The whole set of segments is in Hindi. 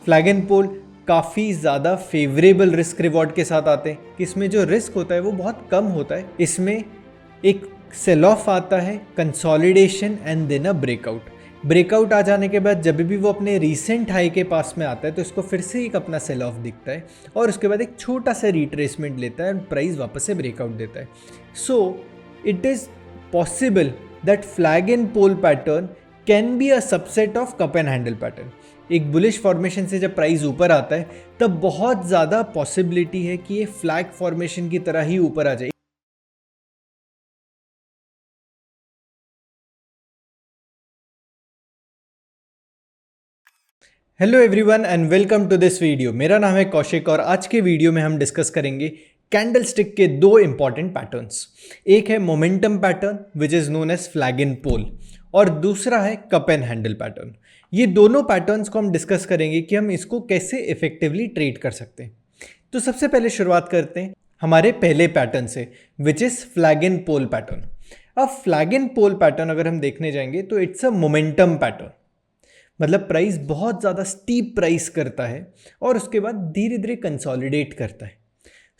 फ्लैग एंड पोल काफ़ी ज़्यादा फेवरेबल रिस्क रिवॉर्ड के साथ आते हैं कि इसमें जो रिस्क होता है वो बहुत कम होता है। इसमें एक सेल ऑफ आता है, consolidation and then a breakout. Breakout आ जाने के बाद जब भी वो अपने रीसेंट हाई के पास में आता है तो इसको फिर से एक अपना सेल ऑफ दिखता है और उसके बाद एक छोटा सा रिट्रेसमेंट लेता है और प्राइस वापस से ब्रेकआउट देता है। So it is possible that flag and pole pattern can be a subset of cup and handle pattern. एक बुलिश फॉर्मेशन से जब प्राइस ऊपर आता है तब बहुत ज़्यादा पॉसिबिलिटी है कि ये फ्लैग फॉर्मेशन की तरह ही ऊपर आ जाए। Hello everyone and welcome to this video. मेरा नाम है कौशिक और आज के वीडियो में हम डिस्कस करेंगे कैंडल स्टिक के दो इंपॉर्टेंट पैटर्न्स। एक है momentum pattern which is known as flag and pole और दूसरा है कप एंड हैंडल पैटर्न। ये दोनों पैटर्न्स को हम डिस्कस करेंगे कि हम इसको कैसे इफेक्टिवली ट्रेड कर सकते हैं। तो सबसे पहले शुरुआत करते हैं हमारे पहले पैटर्न से which is flag and pole pattern. अब फ्लैग एंड पोल पैटर्न अगर हम देखने जाएंगे तो इट्स अ मोमेंटम पैटर्न, मतलब प्राइस बहुत ज़्यादा स्टीप प्राइस करता है और उसके बाद धीरे धीरे कंसोलिडेट करता है।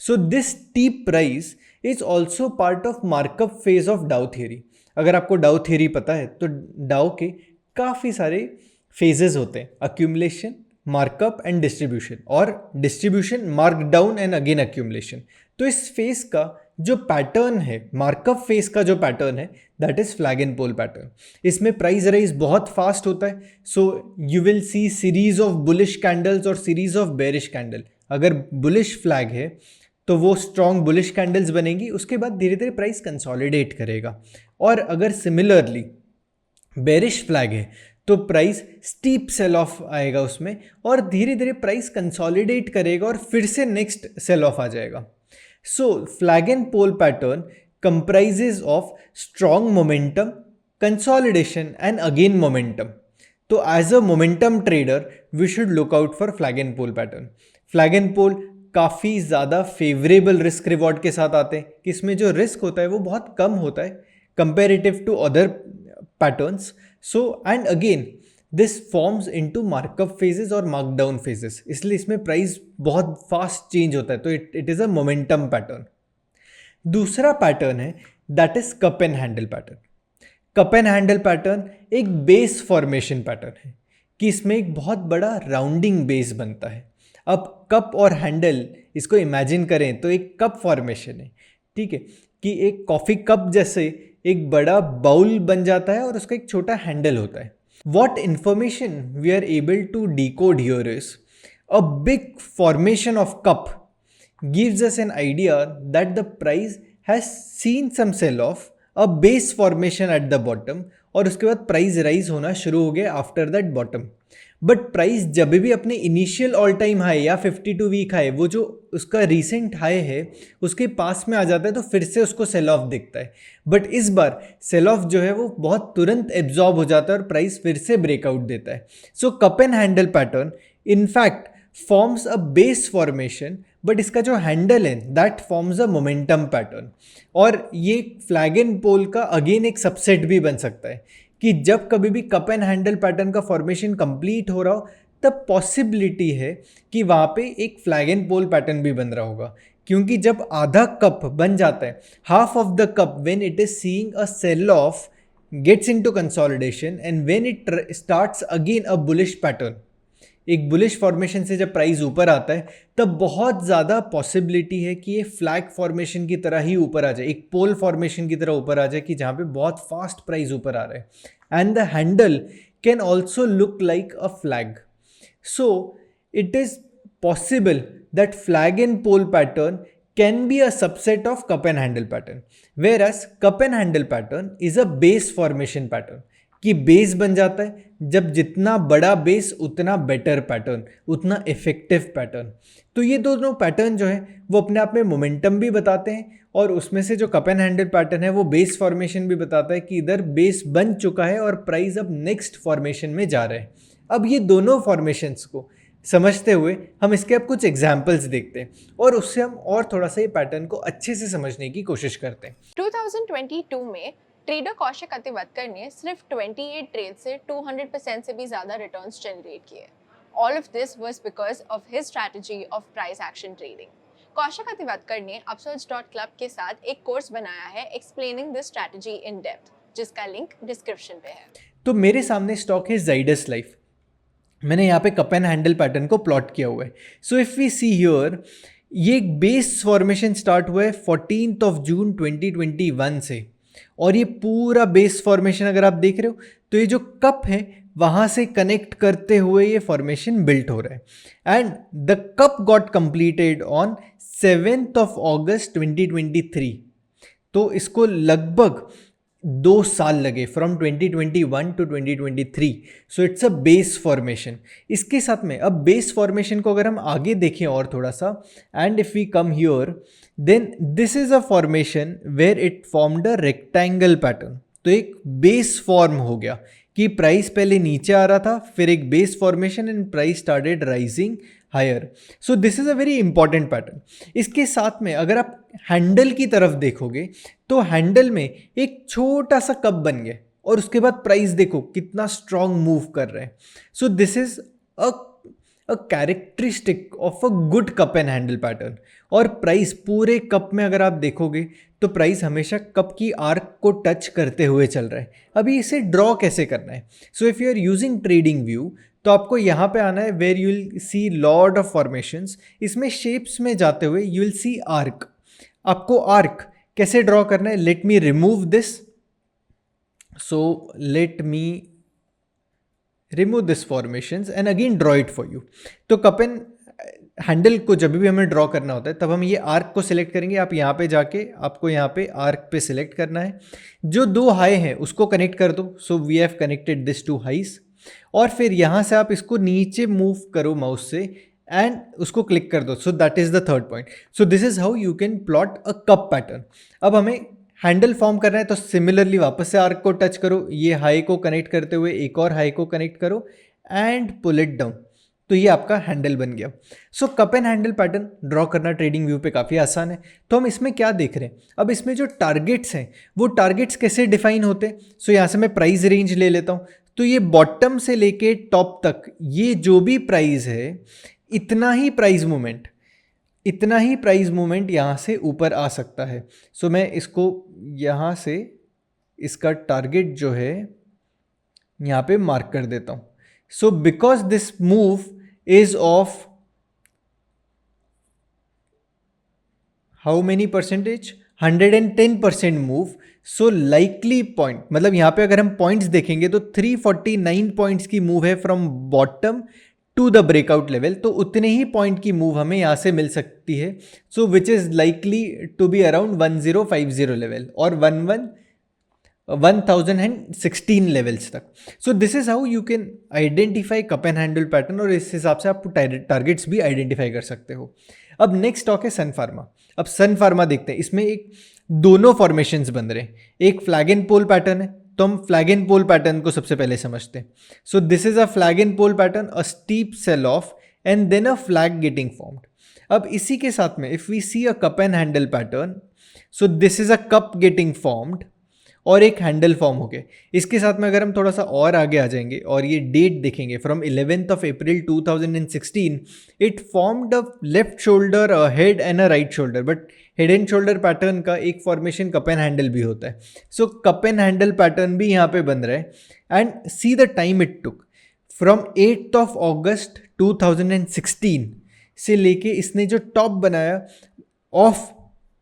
So this steep price is also part of markup phase of डाउ थियरी। अगर आपको डाउ थियरी पता है तो डाउ के काफ़ी सारे फेजेस होते हैं, अक्यूमुलेशन, मार्कअप एंड डिस्ट्रीब्यूशन, और distribution, mark down and again accumulation. तो इस फेज का जो पैटर्न है, मार्कअप फेज का जो पैटर्न है, that is flag and pole pattern. इसमें प्राइस राइज बहुत फास्ट होता है। So you will see series of bullish candles और सीरीज ऑफ बेरिश कैंडल। अगर बुलिश फ्लैग है तो वो स्ट्रॉन्ग बुलिश कैंडल्स बनेगी, उसके बाद धीरे धीरे प्राइस कंसोलिडेट करेगा। और अगर सिमिलरली बेरिश फ्लैग है तो प्राइस स्टीप सेल ऑफ आएगा उसमें और धीरे धीरे प्राइस कंसोलिडेट करेगा और फिर से नेक्स्ट सेल ऑफ आ जाएगा। So flag and pole pattern comprises of strong momentum, consolidation and again momentum. तो as a momentum trader we should look out for flag and pole pattern. Flag and pole काफ़ी ज़्यादा फेवरेबल रिस्क रिवॉर्ड के साथ आते हैं कि इसमें जो रिस्क होता है वो बहुत कम होता है comparative to other patterns. So and again this forms into markup phases और मार्कडाउन फेजेस, इसलिए इसमें प्राइस बहुत फास्ट चेंज होता है। तो it is a momentum pattern. दूसरा पैटर्न है that is cup and handle pattern. Cup and handle pattern एक बेस फॉर्मेशन पैटर्न है कि इसमें एक बहुत बड़ा राउंडिंग बेस बनता है। अब कप और हैंडल इसको इमेजिन करें तो एक कप फॉर्मेशन है, ठीक है, कि एक कॉफ़ी कप जैसे एक बड़ा बाउल बन जाता है और उसका एक छोटा हैंडल होता है। What information we are able to decode here is a big formation of cup gives us an idea that the price has seen some sell off, a base formation at the bottom, और उसके बाद प्राइस राइज होना शुरू हो गया after that bottom. But price जब भी अपने इनिशियल ऑल टाइम हाई या 52 वीक हाई, वो जो उसका रिसेंट हाई है उसके पास में आ जाता है तो फिर से उसको सेल ऑफ दिखता है। बट इस बार सेल ऑफ जो है वो बहुत तुरंत एब्जॉर्ब हो जाता है और प्राइस फिर से ब्रेकआउट देता है। So cup and handle pattern in fact forms a base formation, but इसका जो हैंडल है that forms a momentum pattern. और ये फ्लैग एंड पोल का अगेन एक सबसेट भी बन सकता है कि जब कभी भी कप एंड हैंडल पैटर्न का फॉर्मेशन कंप्लीट हो रहा हो तब पॉसिबिलिटी है कि वहाँ पे एक फ्लैग एंड पोल पैटर्न भी बन रहा होगा, क्योंकि जब आधा कप बन जाता है, half of the cup when it is seeing a sell off gets into consolidation and when it starts again a bullish pattern, एक बुलिश फॉर्मेशन से जब प्राइस ऊपर आता है तब बहुत ज़्यादा पॉसिबिलिटी है कि ये फ्लैग फॉर्मेशन की तरह ही ऊपर आ जाए, एक पोल फॉर्मेशन की तरह ऊपर आ जाए कि जहाँ पे बहुत फास्ट प्राइस ऊपर आ रहा है। And the handle can also look like a flag. So it is possible that flag and pole pattern can be a subset of cup and handle pattern, whereas cup and handle pattern is a base formation pattern, कि बेस बन जाता है, जब जितना बड़ा बेस उतना बेटर पैटर्न, उतना इफेक्टिव पैटर्न। तो ये दोनों पैटर्न जो है वो अपने आप में मोमेंटम भी बताते हैं और उसमें से जो कप एंड हैंडल पैटर्न है वो बेस फॉर्मेशन भी बताता है कि इधर बेस बन चुका है और प्राइस अब नेक्स्ट फॉर्मेशन में जा रहे हैं। अब ये दोनों फॉर्मेशंस को समझते हुए हम इसके अब कुछ एग्जाम्पल्स देखते हैं और उससे हम और थोड़ा सा ये पैटर्न को अच्छे से समझने की कोशिश करते हैं। 2022 में ट्रेडर कौशिक अतिवतकर ने सिर्फ 28 ट्रेड से 200% से भी ज़्यादा रिटर्न्स जनरेट किए All of this was because of his strategy of price action trading. Kaushik Ativadkar ने upsurge.club के साथ एक कोर्स बनाया है explaining this strategy in depth, जिसका लिंक डिस्क्रिप्शन पे है। तो मेरे सामने स्टॉक है जाइडस लाइफ। मैंने यहाँ पे कप एंड हैंडल पैटर्न को प्लॉट किया हुआ है। So if we see here, ये एक बेस फॉर्मेशन स्टार्ट हुआ है 14 जून 2021 से, और ये पूरा बेस फॉर्मेशन अगर आप देख रहे हो तो ये जो कप है वहाँ से कनेक्ट करते हुए ये फॉर्मेशन बिल्ट हो रहा है। And the cup got completed on 7 August 2023। तो इसको लगभग 2 साल लगे, from 2021 to 2023। So it's a base formation. इसके साथ में अब बेस फॉर्मेशन को अगर हम आगे देखें और थोड़ा सा, and if we come here, then this is a formation where it formed a rectangle pattern. तो एक बेस फॉर्म हो गया कि प्राइस पहले नीचे आ रहा था, फिर एक base formation and price started rising higher. So this is a very important pattern. इसके साथ में अगर आप हैंडल की तरफ देखोगे तो हैंडल में एक छोटा सा कप बन गया, और उसके बाद प्राइस देखो कितना स्ट्रॉन्ग मूव कर रहे हैं। So this is a characteristic of a good cup and handle pattern. और प्राइस पूरे कप में अगर आप देखोगे तो प्राइस हमेशा कप की आर्क को टच करते हुए चल रहा है। अभी इसे ड्रॉ कैसे करना है? So if you are using trading view, तो आपको यहाँ पे आना है where you will see lot of formations. इसमें शेप्स में जाते हुए यू विल सी आर्क। आपको आर्क कैसे ड्रॉ करना है? Let me remove this. So let me remove this formations and again draw it for you. तो कप एंड हैंडल को जब भी हमें ड्रॉ करना होता है तब हम ये आर्क को सिलेक्ट करेंगे। आप यहाँ पे जाके आपको यहाँ पे आर्क पे सिलेक्ट करना है। जो 2 हाई हैं उसको कनेक्ट कर दो। So we have connected this 2 highs, और फिर यहाँ से आप इसको नीचे मूव करो माउस से एंड उसको क्लिक कर दो। So that is the third point. So this is how you can plot a cup pattern. अब हमें हैंडल फॉर्म करना है तो सिमिलरली वापस से आर्क को टच करो, ये हाई को कनेक्ट करते हुए एक और हाई को कनेक्ट करो एंड पुल इट डाउन। तो ये आपका हैंडल बन गया। So cup and handle pattern draw करना ट्रेडिंग व्यू पे काफ़ी आसान है। तो हम इसमें क्या देख रहे हैं? अब इसमें जो टारगेट्स हैं वो टारगेट्स कैसे डिफाइन होते हैं? सो यहाँ से मैं प्राइस रेंज ले लेता हूँ। तो ये बॉटम से लेके टॉप तक ये जो भी प्राइस है, इतना ही प्राइस मूवमेंट यहाँ से ऊपर आ सकता है। सो मैं इसको यहाँ से इसका टारगेट जो है यहाँ पे मार्क कर देता हूँ। So because this move is of how many percentage? 110% move. So likely point, मतलब यहाँ पे अगर हम पॉइंट्स देखेंगे तो 349 पॉइंट्स की मूव है from bottom to the breakout level. तो उतने ही पॉइंट की मूव हमें यहाँ से मिल सकती है। So which is likely to be around 1050 level और 1016 लेवल्स तक। So this is how you can identify cup and handle pattern, और इस हिसाब से आप टारगेट्स भी आइडेंटिफाई कर सकते हो। अब नेक्स्ट स्टॉक है सन फार्मा। अब सन फार्मा देखते हैं। इसमें एक दोनों फॉर्मेशंस बन रहे हैं। एक फ्लैग एंड पोल पैटर्न है, तो हम फ्लैग एंड पोल पैटर्न को सबसे पहले समझते हैं। So this is a flag and pole pattern, a steep sell off and then a flag getting formed. अब इसी के साथ में if we see a cup and handle pattern, so this is a cup getting formed और एक हैंडल फॉर्म हो गए। इसके साथ में अगर हम थोड़ा सा और आगे आ जाएंगे और ये डेट देखेंगे, from 11th April 2016 it formed a left shoulder, a head and a right shoulder. But head and shoulder pattern का एक फॉर्मेशन कप एंड हैंडल भी होता है। So cup and handle pattern भी यहाँ पे बन रहा है। And see the time it took from 8th August 2016 से लेके इसने जो टॉप बनाया of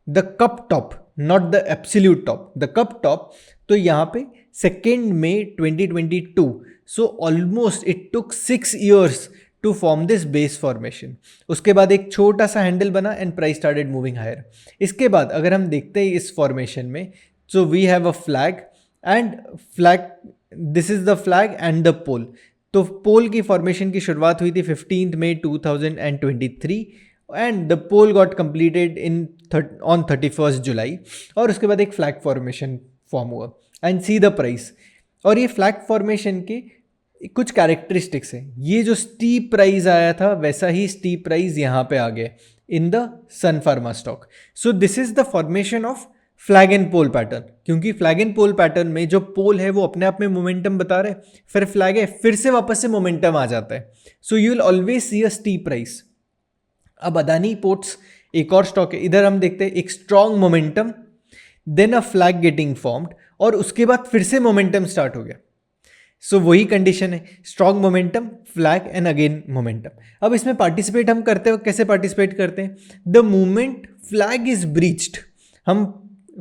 the cup top, not the absolute top, the cup top, तो यहाँ पे 2 May 2022। So almost it took 6 years to form this base formation. उसके बाद एक छोटा सा हैंडल बना and price started moving higher. इसके बाद अगर हम देखते हैं इस फॉर्मेशन में, so we have a flag and flag, this is the flag and the pole. तो पोल की फॉर्मेशन की शुरुआत हुई थी 15th May 2023 and the pole got completed on 31st July। और उसके बाद एक फ्लैग फॉर्मेशन फॉर्म हुआ एंड सी द प्राइस। और ये फ्लैग फॉर्मेशन के कुछ कैरेक्टरिस्टिक्स हैं। ये जो स्टीप प्राइस आया था वैसा ही स्टीप प्राइस यहाँ पे आ गया in the Sun Pharma stock. So this is the formation of flag and pole pattern, क्योंकि फ्लैग एंड पोल पैटर्न में जो पोल है वो अपने आप में मोमेंटम बता रहे, फिर फ्लैग है, फिर से वापस से मोमेंटम आ जाता है. So you will always see a steep price. अब अदानी पोर्ट्स एक और स्टॉक है, इधर हम देखते हैं एक strong momentum, then a flag getting formed, और उसके बाद फिर से मोमेंटम स्टार्ट हो गया. सो वही कंडीशन है, strong momentum, flag and again momentum. अब इसमें पार्टिसिपेट हम करते हो, कैसे पार्टिसिपेट करते हैं? The moment flag is breached, हम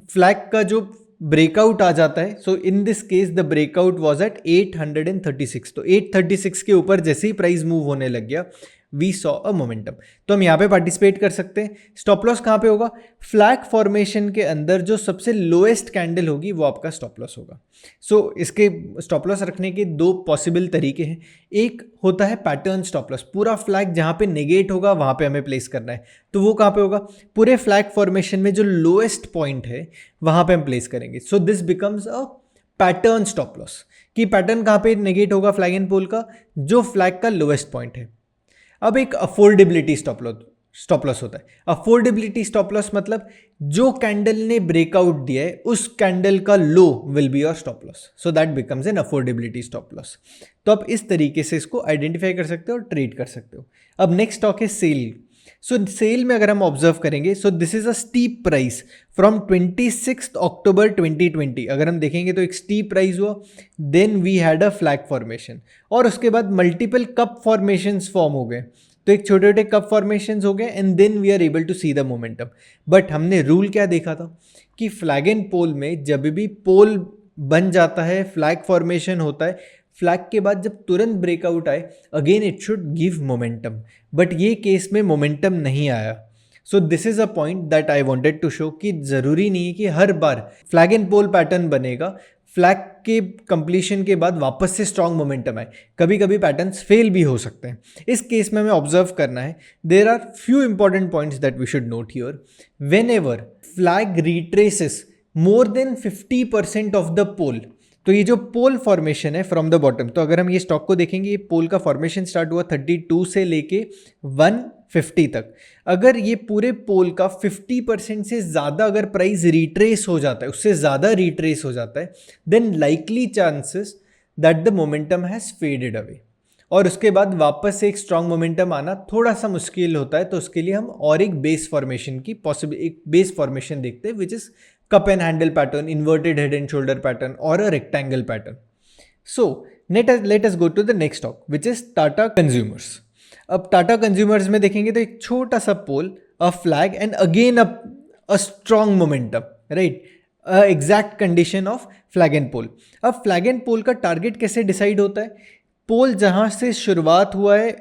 फ्लैग का जो ब्रेकआउट आ जाता है, so in this case the breakout was at 836. तो 836 के ऊपर जैसे ही प्राइस मूव होने लग गया, वी सॉ अ मोमेंटम. तो हम यहाँ पे पार्टिसिपेट कर सकते हैं. स्टॉप लॉस कहाँ पे होगा? फ्लैग फॉर्मेशन के अंदर जो सबसे लोएस्ट कैंडल होगी वो आपका स्टॉप लॉस होगा. सो इसके स्टॉप लॉस रखने के दो पॉसिबल तरीके हैं. एक होता है पैटर्न स्टॉप लॉस, पूरा फ्लैग जहाँ पे नेगेट होगा वहाँ पे हमें प्लेस करना है. तो वो कहाँ पे होगा? पूरे फ्लैग फॉर्मेशन में जो लोएस्ट पॉइंट है वहाँ पे हम प्लेस करेंगे. So this becomes a pattern stop loss, कि पैटर्न कहाँ पे नेगेट होगा फ्लैग एंड पोल का? जो फ्लैग का लोएस्ट पॉइंट है. अब एक अफोर्डेबिलिटी स्टॉप लॉस होता है. अफोर्डेबिलिटी स्टॉप लॉस मतलब जो कैंडल ने ब्रेकआउट दिया है उस कैंडल का low will be your stop loss. So that becomes an affordability stop loss. तो आप इस तरीके से इसको आइडेंटिफाई कर सकते हो और ट्रेड कर सकते हो. अब नेक्स्ट स्टॉक है सेल. सो सेल में अगर हम ऑब्जर्व करेंगे, so this is a steep price from 26 October 2020. अगर हम देखेंगे तो एक स्टीप प्राइस हुआ, then we had a flag formation, और उसके बाद मल्टीपल कप फॉर्मेशंस फॉर्म हो गए. तो एक छोटे छोटे कप फॉर्मेशंस हो गए and then we are able to see the momentum. But हमने रूल क्या देखा था कि फ्लैग एंड पोल में जब भी पोल बन जाता है, फ्लैग फॉर्मेशन होता है, फ्लैग के बाद जब तुरंत ब्रेकआउट आए, again it should give momentum. But ये केस में मोमेंटम नहीं आया. So this is a point that I wanted to show कि ज़रूरी नहीं है कि हर बार फ्लैग एंड पोल पैटर्न बनेगा, फ्लैग के कंप्लीशन के बाद वापस से स्ट्रॉन्ग मोमेंटम आए. कभी कभी पैटर्न्स फेल भी हो सकते हैं. इस केस में हमें ऑब्जर्व करना है, there are few important points that we should note here. Whenever flag retraces more than 50% of the pole, तो ये जो पोल फॉर्मेशन है फ्रॉम द बॉटम, तो अगर हम ये स्टॉक को देखेंगे, ये पोल का फॉर्मेशन स्टार्ट हुआ 32 से लेके 150 तक. अगर ये पूरे पोल का 50% से ज़्यादा अगर प्राइस रिट्रेस हो जाता है, उससे ज़्यादा रिट्रेस हो जाता है, then likely chances that the momentum has faded away, और उसके बाद वापस से एक स्ट्रॉन्ग मोमेंटम आना थोड़ा सा मुश्किल होता है. तो उसके लिए हम और एक बेस फॉर्मेशन की एक बेस फॉर्मेशन देखते हैं, which is cup and handle pattern, inverted head and shoulder pattern, or a rectangle pattern. So let us go to the next stock, which is Tata Consumers. अब टाटा कंज्यूमर्स में देखेंगे तो एक छोटा सा pole, a flag and again a strong momentum, right? Exact condition of flag and pole. अब फ्लैग एंड पोल का टारगेट कैसे डिसाइड होता है? पोल जहाँ से शुरुआत हुआ है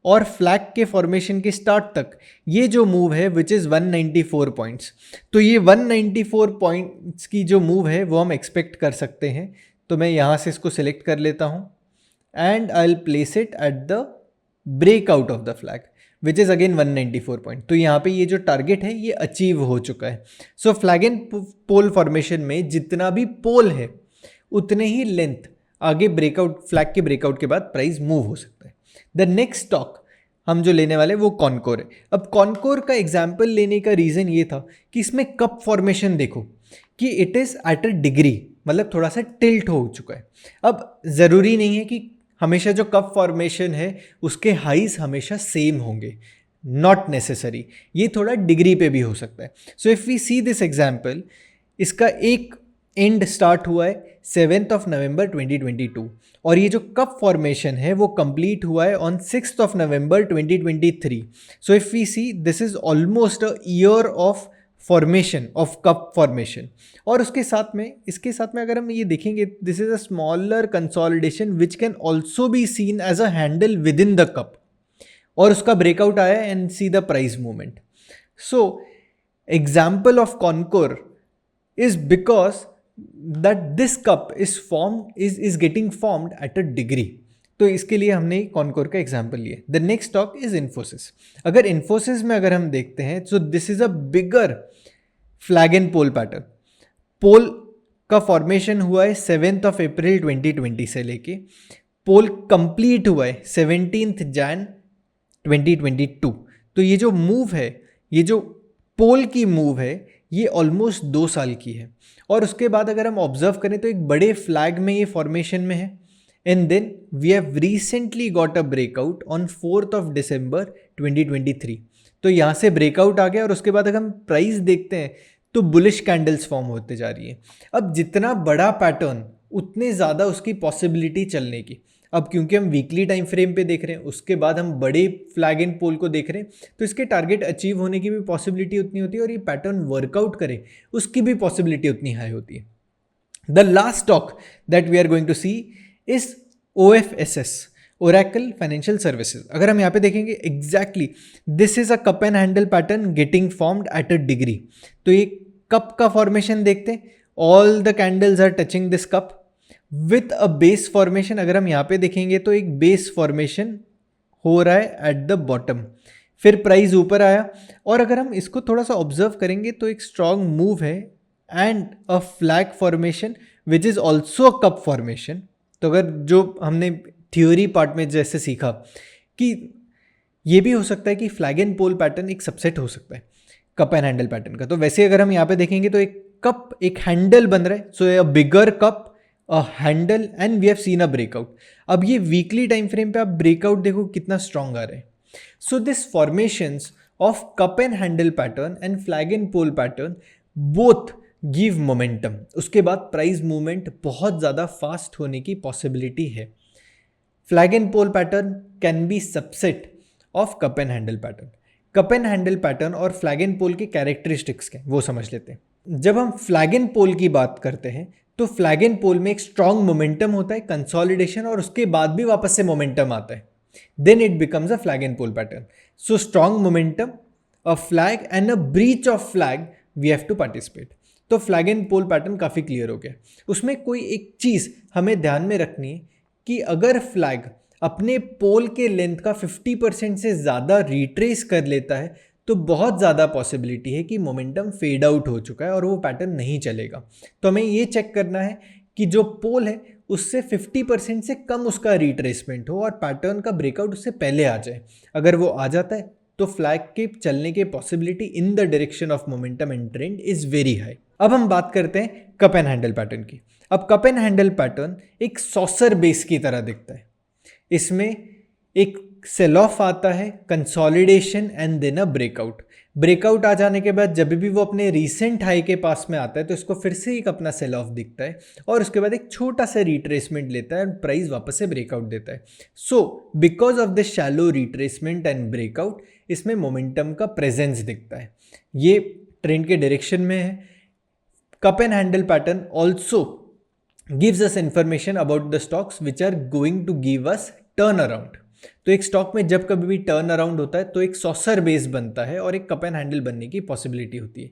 और फ्लैग के फॉर्मेशन के स्टार्ट तक ये जो मूव है विच इज़ 194 पॉइंट्स. तो ये 194 पॉइंट्स की जो मूव है वो हम एक्सपेक्ट कर सकते हैं. तो मैं यहाँ से इसको सिलेक्ट कर लेता हूँ and I will place it at the breakout of the flag which is again 194 point. तो यहाँ पे ये जो टारगेट है ये अचीव हो चुका है. सो फ्लैग एंड पोल फॉर्मेशन में जितना भी पोल है उतने ही लेंथ आगे ब्रेकआउट, फ्लैग के ब्रेकआउट के बाद प्राइस मूव हो सकता है. द नेक्स्ट स्टॉक हम जो लेने वाले वो कॉनकोर है. अब कॉनकोर का एग्जाम्पल लेने का रीज़न ये था कि इसमें कप फॉर्मेशन देखो कि it is eight a degree, मतलब थोड़ा सा टिल्ट हो चुका है. अब ज़रूरी नहीं है कि हमेशा जो कप फॉर्मेशन है उसके हाइज हमेशा सेम होंगे, नॉट नेसेसरी, ये थोड़ा डिग्री पे भी हो सकता है. So if we see this example, इसका एक एंड स्टार्ट हुआ है 7 नवंबर 2022 और ये जो कप फॉर्मेशन है वो कंप्लीट हुआ है on 6 November 2023. So if we see this is almost a year of formation of cup formation. और उसके साथ में, इसके साथ में अगर हम ये देखेंगे, this is a smaller consolidation which can also be seen as a handle within the cup, और उसका ब्रेकआउट आया and see the price movement. So example of Concor is because that this cup is getting formed at a degree. तो इसके लिए हमने कॉनकोर का एग्जाम्पल लिया. The next stock is Infosys. अगर इन्फोसिस में अगर हम देखते हैं, so this is a bigger flag and pole pattern. Pole का फॉर्मेशन हुआ है 7 अप्रैल 2020 से लेके पोल कंप्लीट हुआ है 17 जैन 2022. तो ये जो मूव है, ये जो पोल की मूव है, ये ऑलमोस्ट 2 साल की है। और उसके बाद अगर हम ऑब्जर्व करें तो एक बड़े फ्लैग में ये फॉर्मेशन में है, and then we have recently got a breakout on 4th of December 2023। तो यहाँ से ब्रेकआउट आ गया और उसके बाद अगर हम प्राइस देखते हैं तो बुलिश कैंडल्स फॉर्म होते जा रही है। अब जितना बड़ा पैटर्न उतने ज़्यादा उसकी पॉसिबिलिटी चलने की। अब क्योंकि हम वीकली टाइम फ्रेम पे देख रहे हैं, उसके बाद हम बड़े फ्लैग एंड पोल को देख रहे हैं, तो इसके टारगेट अचीव होने की भी पॉसिबिलिटी उतनी होती है और ये पैटर्न वर्कआउट करे उसकी भी पॉसिबिलिटी उतनी हाई होती है। The last stock that we are going to see is OFSS, Oracle financial services. अगर हम यहाँ पे देखेंगे exactly this is a cup and handle pattern getting formed at a degree. तो ये कप का फॉर्मेशन देखते हैं, all the candles are touching this cup with a base formation. अगर हम यहाँ पे देखेंगे तो एक बेस फॉर्मेशन हो रहा है एट द बॉटम, फिर प्राइस ऊपर आया और अगर हम इसको थोड़ा सा ऑब्जर्व करेंगे तो एक स्ट्रॉन्ग मूव है and a flag formation which is also a cup formation. तो अगर जो हमने थ्योरी पार्ट में जैसे सीखा कि ये भी हो सकता है कि फ्लैग एंड पोल पैटर्न एक सबसेट हो सकता है कप एंड हैंडल पैटर्न का, तो वैसे अगर हम यहाँ पे देखेंगे तो एक कप एक हैंडल बन रहा है, so a bigger cup a handle and we have seen a breakout. अब ये वीकली टाइम फ्रेम पे आप ब्रेकआउट देखो कितना स्ट्रॉन्ग आ रहा है। So this formations of cup and handle pattern and flag and pole pattern both give momentum. उसके बाद प्राइस मूवमेंट बहुत ज़्यादा फास्ट होने की पॉसिबिलिटी है। Flag and pole pattern can be subset of cup and handle pattern. Cup and handle pattern और फ्लैग एंड पोल के कैरेक्टरिस्टिक्स क्या वो समझ लेते हैं। जब हम फ्लैग एंड पोल की बात करते हैं तो फ्लैग एंड पोल में एक स्ट्रॉन्ग मोमेंटम होता है, कंसोलिडेशन, और उसके बाद भी वापस से मोमेंटम आता है, then it becomes a flag and pole pattern. So strong momentum, a flag and a breach of flag, we have to participate. तो फ्लैग एंड पोल पैटर्न काफ़ी क्लियर हो गया। उसमें कोई एक चीज़ हमें ध्यान में रखनी है कि अगर फ्लैग अपने पोल के लेंथ का 50% से ज़्यादा रिट्रेस कर लेता है तो बहुत ज़्यादा पॉसिबिलिटी है कि मोमेंटम फेड आउट हो चुका है और वो पैटर्न नहीं चलेगा। तो हमें ये चेक करना है कि जो पोल है उससे 50% से कम उसका रिट्रेसमेंट हो और पैटर्न का ब्रेकआउट उससे पहले आ जाए। अगर वो आ जाता है तो फ्लैग के चलने के possibility in the direction of momentum and trend is very high. अब हम बात करते हैं कप एंड हैंडल पैटर्न की। अब कप एंड हैंडल पैटर्न एक सॉसर बेस की तरह दिखता है। इसमें एक सेल ऑफ आता है, consolidation and then a breakout. Breakout आ जाने के बाद जब भी वो अपने रीसेंट हाई के पास में आता है तो इसको फिर से एक अपना सेल ऑफ दिखता है और उसके बाद एक छोटा सा रिट्रेसमेंट लेता है और प्राइस वापस से ब्रेकआउट देता है। So because of the shallow retracement and breakout इसमें मोमेंटम का प्रेजेंस दिखता है, ये ट्रेंड के डायरेक्शन में है। Cup and handle pattern also gives us information about the stocks which are going to give us turn around। तो एक स्टॉक में जब कभी भी टर्न अराउंड होता है तो एक सॉसर बेस बनता है और एक कप एंड हैंडल बनने की पॉसिबिलिटी होती है।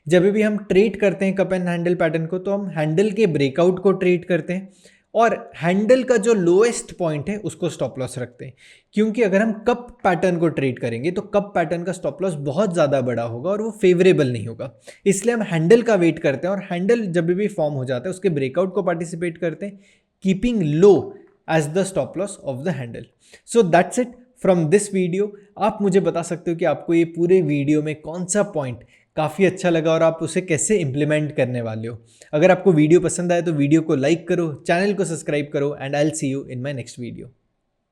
जब भी हम ट्रेड करते हैं कप एंड हैंडल पैटर्न को तो हम हैंडल के ब्रेकआउट को ट्रेड करते हैं और हैंडल का जो लोएस्ट पॉइंट है उसको स्टॉप लॉस रखते हैं, क्योंकि अगर हम कप पैटर्न को ट्रेड करेंगे तो कप पैटर्न का स्टॉप लॉस बहुत ज़्यादा बड़ा होगा और वो फेवरेबल नहीं होगा। इसलिए हम हैंडल का वेट करते हैं और हैंडल जब भी फॉर्म हो जाता है उसके ब्रेकआउट को पार्टिसिपेट करते हैं, keeping low as the stop loss of the handle. So that's it from this video. आप मुझे बता सकते हो कि आपको ये पूरे वीडियो में कौन सा पॉइंट काफ़ी अच्छा लगा और आप उसे कैसे इंप्लीमेंट करने वाले हो। अगर आपको वीडियो पसंद आए तो वीडियो को लाइक करो, चैनल को सब्सक्राइब करो and I will see you in my next video.